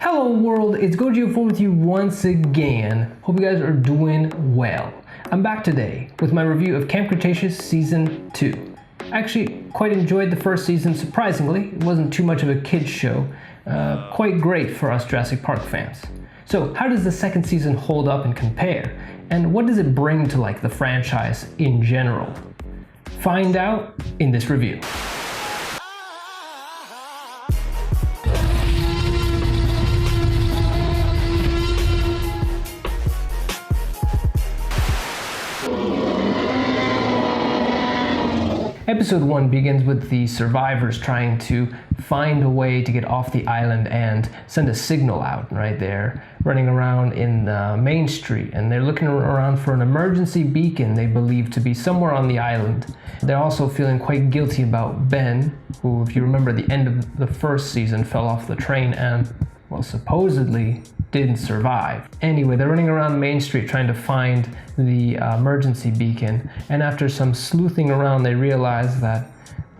Hello world, it's Goji04 with you once again. Hope you guys are doing well. I'm back today with my review of Camp Cretaceous Season 2. I actually quite enjoyed the first season, surprisingly. It wasn't too much of a kids show. Quite great for us Jurassic Park fans. So how does the second season hold up and compare? And what does it bring to the franchise in general? Find out in this review. Episode 1 begins with the survivors trying to find a way to get off the island and send a signal out, right? They're running around in the main street and they're looking around for an emergency beacon they believe to be somewhere on the island. They're also feeling quite guilty about Ben, who, if you remember, at the end of the first season fell off the train and, well, supposedly didn't survive. Anyway, they're running around Main Street trying to find the emergency beacon, and after some sleuthing around they realize that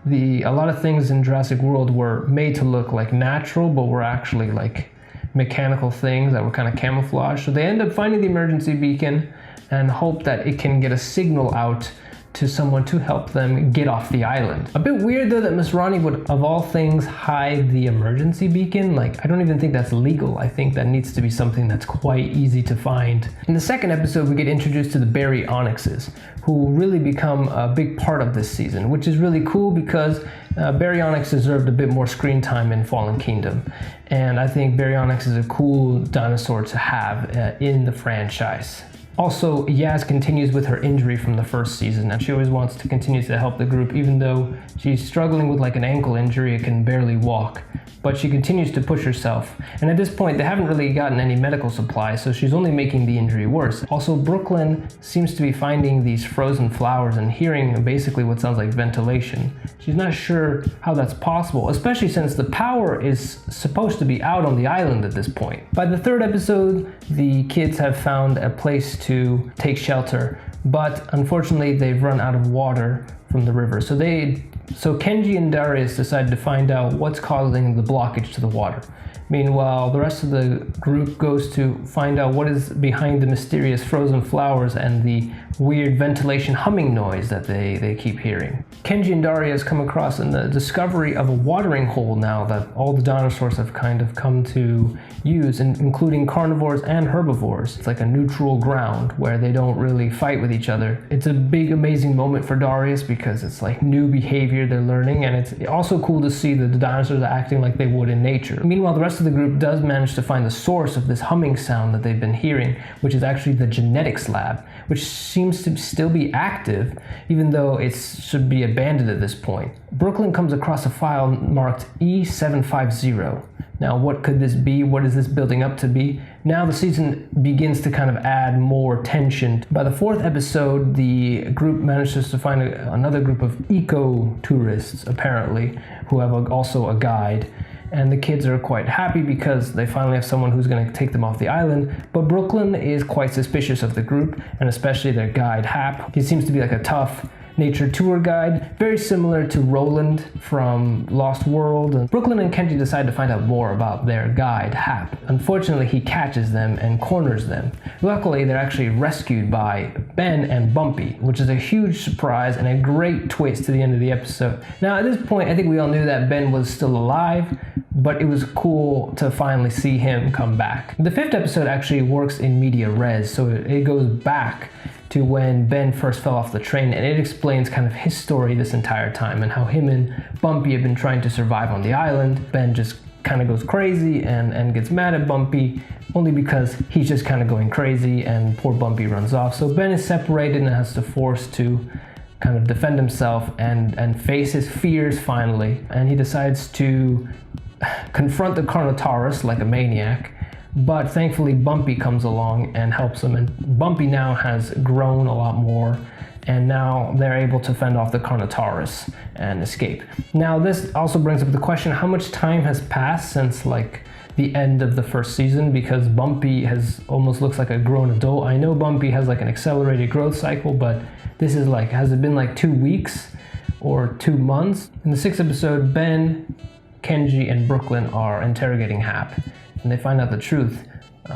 a lot of things in Jurassic World were made to look like natural, but were actually like mechanical things that were kind of camouflaged. So they end up finding the emergency beacon and hope that it can get a signal out to someone to help them get off the island. A bit weird though that Miss Ronnie would, of all things, hide the emergency beacon. I don't even think that's legal. I think that needs to be something that's quite easy to find. In the second episode, we get introduced to the Baryonyxes, who really become a big part of this season, which is really cool because Baryonyx deserved a bit more screen time in Fallen Kingdom. And I think Baryonyx is a cool dinosaur to have in the franchise. Also, Yaz continues with her injury from the first season, and she always wants to continue to help the group even though she's struggling with an ankle injury and can barely walk. But she continues to push herself, and at this point they haven't really gotten any medical supplies, so she's only making the injury worse. Also, Brooklyn seems to be finding these frozen flowers and hearing basically what sounds like ventilation. She's not sure how that's possible, especially since the power is supposed to be out on the island at this point. By the third episode, the kids have found a place to take shelter, but unfortunately they've run out of water from the river. So Kenji and Darius decide to find out what's causing the blockage to the water. Meanwhile, the rest of the group goes to find out what is behind the mysterious frozen flowers and the weird ventilation humming noise that they keep hearing. Kenji and Darius come across the discovery of a watering hole now that all the dinosaurs have kind of come to use, including carnivores and herbivores. It's like a neutral ground where they don't really fight with each other. It's a big, amazing moment for Darius because it's like new behavior they're learning, and it's also cool to see that the dinosaurs are acting like they would in nature. Meanwhile, the rest of the group does manage to find the source of this humming sound that they've been hearing, which is actually the genetics lab, which seems to still be active, even though it should be abandoned at this point. Brooklyn comes across a file marked E750. Now, what could this be? What is this building up to be? Now the season begins to kind of add more tension. By the fourth episode, the group manages to find another group of eco-tourists, apparently, who have also a guide. And the kids are quite happy because they finally have someone who's going to take them off the island. But Brooklyn is quite suspicious of the group, and especially their guide, Hap. He seems to be like a tough nature tour guide, very similar to Roland from Lost World. And Brooklyn and Kenji decide to find out more about their guide, Hap. Unfortunately, he catches them and corners them. Luckily, they're actually rescued by Ben and Bumpy, which is a huge surprise and a great twist to the end of the episode. Now, at this point, I think we all knew that Ben was still alive, but it was cool to finally see him come back. The fifth episode actually works in media res, so it goes back to when Ben first fell off the train, and it explains kind of his story this entire time and how him and Bumpy have been trying to survive on the island. Ben just kind of goes crazy and gets mad at Bumpy only because he's just kind of going crazy, and poor Bumpy runs off. So Ben is separated and has to force to kind of defend himself and face his fears finally, and he decides to confront the Carnotaurus like a maniac. But thankfully Bumpy comes along and helps him, and Bumpy now has grown a lot more, and now they're able to fend off the Carnotaurus and escape. Now this also brings up the question, how much time has passed since the end of the first season, because Bumpy almost looks like a grown adult. I know Bumpy has an accelerated growth cycle, but this is has it been 2 weeks or 2 months? In the sixth episode, Ben, Kenji, and Brooklyn are interrogating Hap, and they find out the truth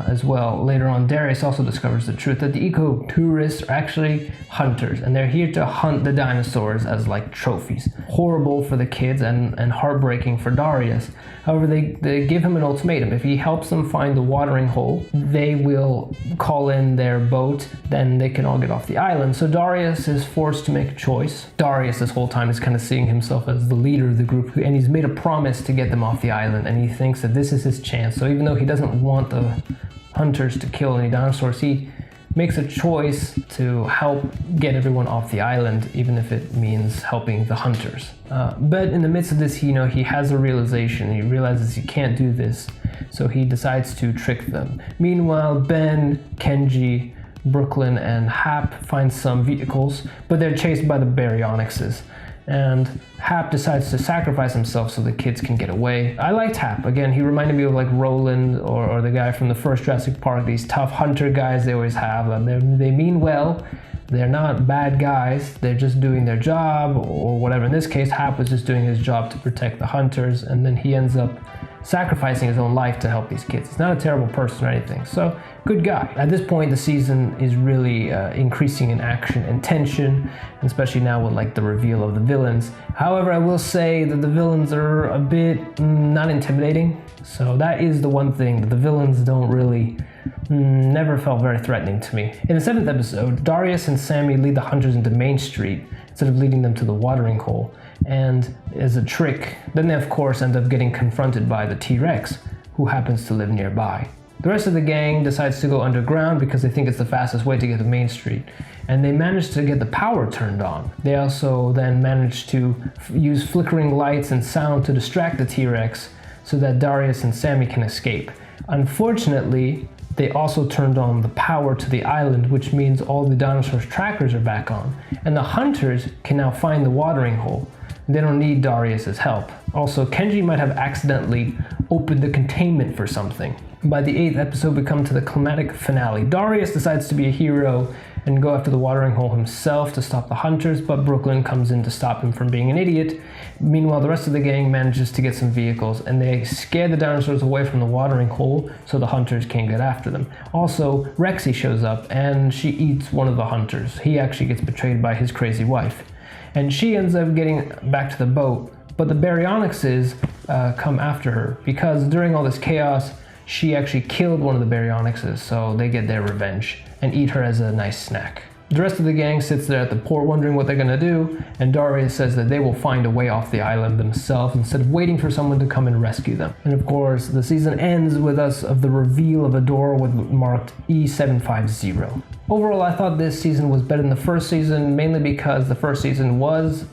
as well. Later on, Darius also discovers the truth that the eco-tourists are actually hunters, and they're here to hunt the dinosaurs as like trophies. Horrible for the kids and heartbreaking for Darius. However, they give him an ultimatum. If he helps them find the watering hole, they will call in their boat, then they can all get off the island. So Darius is forced to make a choice. Darius this whole time is kind of seeing himself as the leader of the group, and he's made a promise to get them off the island, and he thinks that this is his chance. So even though he doesn't want the hunters to kill any dinosaurs, he makes a choice to help get everyone off the island, even if it means helping the hunters. But in the midst of this, he has a realization. He realizes he can't do this, so he decides to trick them. Meanwhile, Ben, Kenji, Brooklyn, and Hap find some vehicles, but they're chased by the baryonyxes. And Hap decides to sacrifice himself so the kids can get away. I liked Hap. Again, he reminded me of like Roland or the guy from the first Jurassic Park, these tough hunter guys they always have. They mean well. They're not bad guys. They're just doing their job or whatever. In this case, Hap was just doing his job to protect the hunters, and then he ends up sacrificing his own life to help these kids. He's not a terrible person or anything, so good guy. At this point, the season is really increasing in action and tension, especially now with like the reveal of the villains. However, I will say that the villains are a bit not intimidating. So that is the one thing, that the villains don't really, never felt very threatening to me. In the 7th episode, Darius and Sammy lead the hunters into Main Street instead of leading them to the watering hole. And as a trick, then they of course end up getting confronted by the T-Rex, who happens to live nearby. The rest of the gang decides to go underground because they think it's the fastest way to get to Main Street, and they manage to get the power turned on. They also then manage to use flickering lights and sound to distract the T-Rex so that Darius and Sammy can escape. Unfortunately, they also turned on the power to the island, which means all the dinosaurs' trackers are back on, and the hunters can now find the watering hole. They don't need Darius's help. Also, Kenji might have accidentally opened the containment for something. By the 8th episode, we come to the climatic finale. Darius decides to be a hero and go after the watering hole himself to stop the hunters, but Brooklyn comes in to stop him from being an idiot. Meanwhile, the rest of the gang manages to get some vehicles, and they scare the dinosaurs away from the watering hole so the hunters can't get after them. Also, Rexy shows up, and she eats one of the hunters. He actually gets betrayed by his crazy wife, and she ends up getting back to the boat, but the baryonyxes come after her, because during all this chaos, she actually killed one of the baryonyxes, so they get their revenge and eat her as a nice snack. The rest of the gang sits there at the port wondering what they're gonna do, and Darius says that they will find a way off the island themselves instead of waiting for someone to come and rescue them. And of course, the season ends with the reveal of a door marked E750. Overall, I thought this season was better than the first season, mainly because the first season was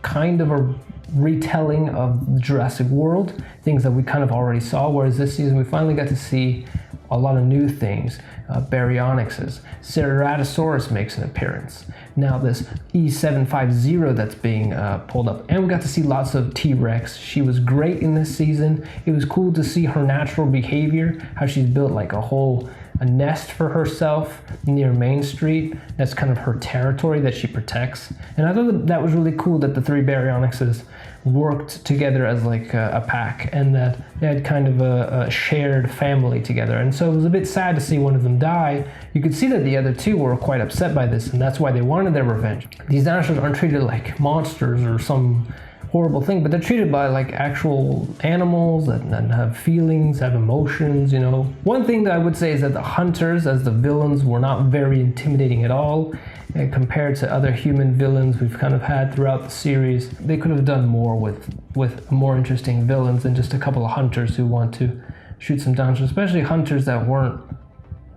kind of a retelling of Jurassic World, things that we kind of already saw, whereas this season we finally got to see a lot of new things. Baryonyxes. Ceratosaurus makes an appearance. Now this E750 that's being pulled up, and we got to see lots of T-Rex. She was great in this season. It was cool to see her natural behavior, how she's built like a nest for herself near Main Street. That's kind of her territory that she protects. And I thought that was really cool that the 3 baryonyxes worked together as like a pack, and that they had kind of a shared family together. And so it was a bit sad to see one of them die. You could see that the other 2 were quite upset by this, and that's why they wanted their revenge. These dinosaurs aren't treated like monsters or some horrible thing, but they're treated by like actual animals that have feelings, have emotions, you know. One thing that I would say is that the hunters as the villains were not very intimidating at all. Compared to other human villains we've kind of had throughout the series. They could have done more with more interesting villains than just a couple of hunters who want to shoot some dinosaurs, especially hunters that weren't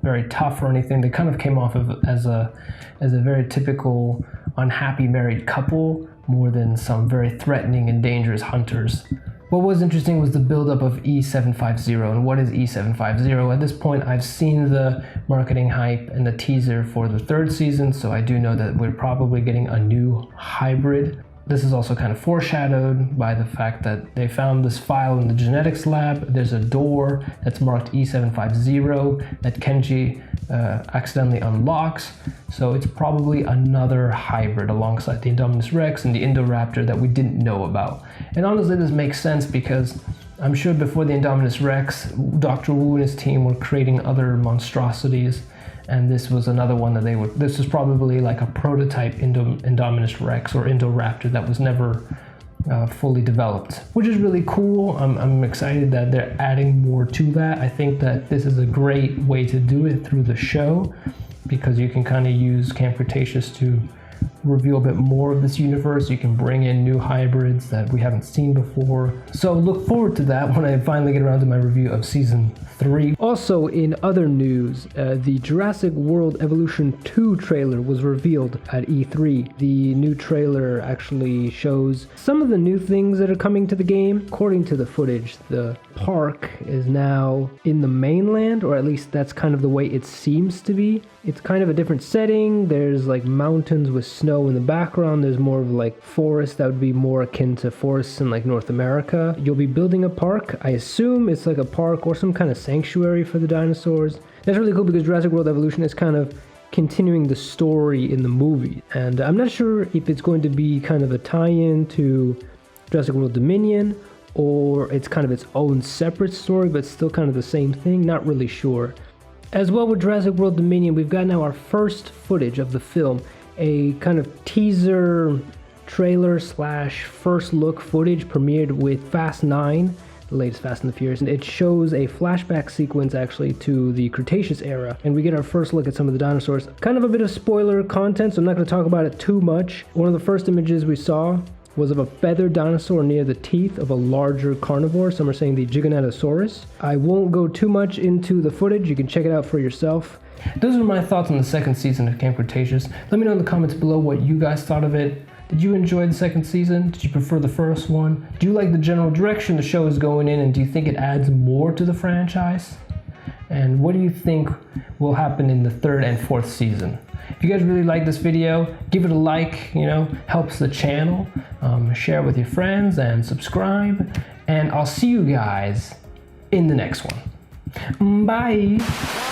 very tough or anything. They kind of came off as a very typical unhappy married couple more than some very threatening and dangerous hunters. What was interesting was the buildup of E750. And what is E750? At this point, I've seen the marketing hype and the teaser for the 3rd season, so I do know that we're probably getting a new hybrid. This is also kind of foreshadowed by the fact that they found this file in the genetics lab. There's a door that's marked E750 that Kenji accidentally unlocks. So it's probably another hybrid alongside the Indominus Rex and the Indoraptor that we didn't know about. And honestly, this makes sense because I'm sure before the Indominus Rex, Dr. Wu and his team were creating other monstrosities, and this was another one that this was probably like a prototype Indominus Rex or Indoraptor that was never fully developed, which is really cool. I'm excited that they're adding more to that. I think that this is a great way to do it through the show, because you can kind of use Camp Cretaceous to reveal a bit more of this universe. You can bring in new hybrids that we haven't seen before. So look forward to that when I finally get around to my review of season 3. Also, in other news, the Jurassic World Evolution 2 trailer was revealed at E3. The new trailer actually shows some of the new things that are coming to the game. According to the footage, the park is now in the mainland, or at least that's kind of the way it seems to be. It's kind of a different setting. There's like mountains with snow in the background. There's more of like forest that would be more akin to forests in like North America. You'll be building a park. I assume it's like a park or some kind of sanctuary for the dinosaurs. That's really cool because Jurassic World Evolution is kind of continuing the story in the movie. And I'm not sure if it's going to be kind of a tie-in to Jurassic World Dominion, or it's kind of its own separate story, but still kind of the same thing. Not really sure. As well with Jurassic World Dominion, we've got now our first footage of the film, a kind of teaser trailer slash first look footage premiered with Fast 9, the latest Fast and the Furious. And it shows a flashback sequence actually to the Cretaceous era, and we get our first look at some of the dinosaurs. Kind of a bit of spoiler content, so I'm not going to talk about it too much. One of the first images we saw was of a feathered dinosaur near the teeth of a larger carnivore. Some are saying the Giganotosaurus. I won't go too much into the footage. You can check it out for yourself. Those are my thoughts on the second season of Camp Cretaceous. Let me know in the comments below what you guys thought of it. Did you enjoy the second season? Did you prefer the first one? Do you like the general direction the show is going in, and do you think it adds more to the franchise? And what do you think will happen in the third and fourth season? If you guys really like this video, give it a like, helps the channel. Share with your friends and subscribe. And I'll see you guys in the next one. Bye.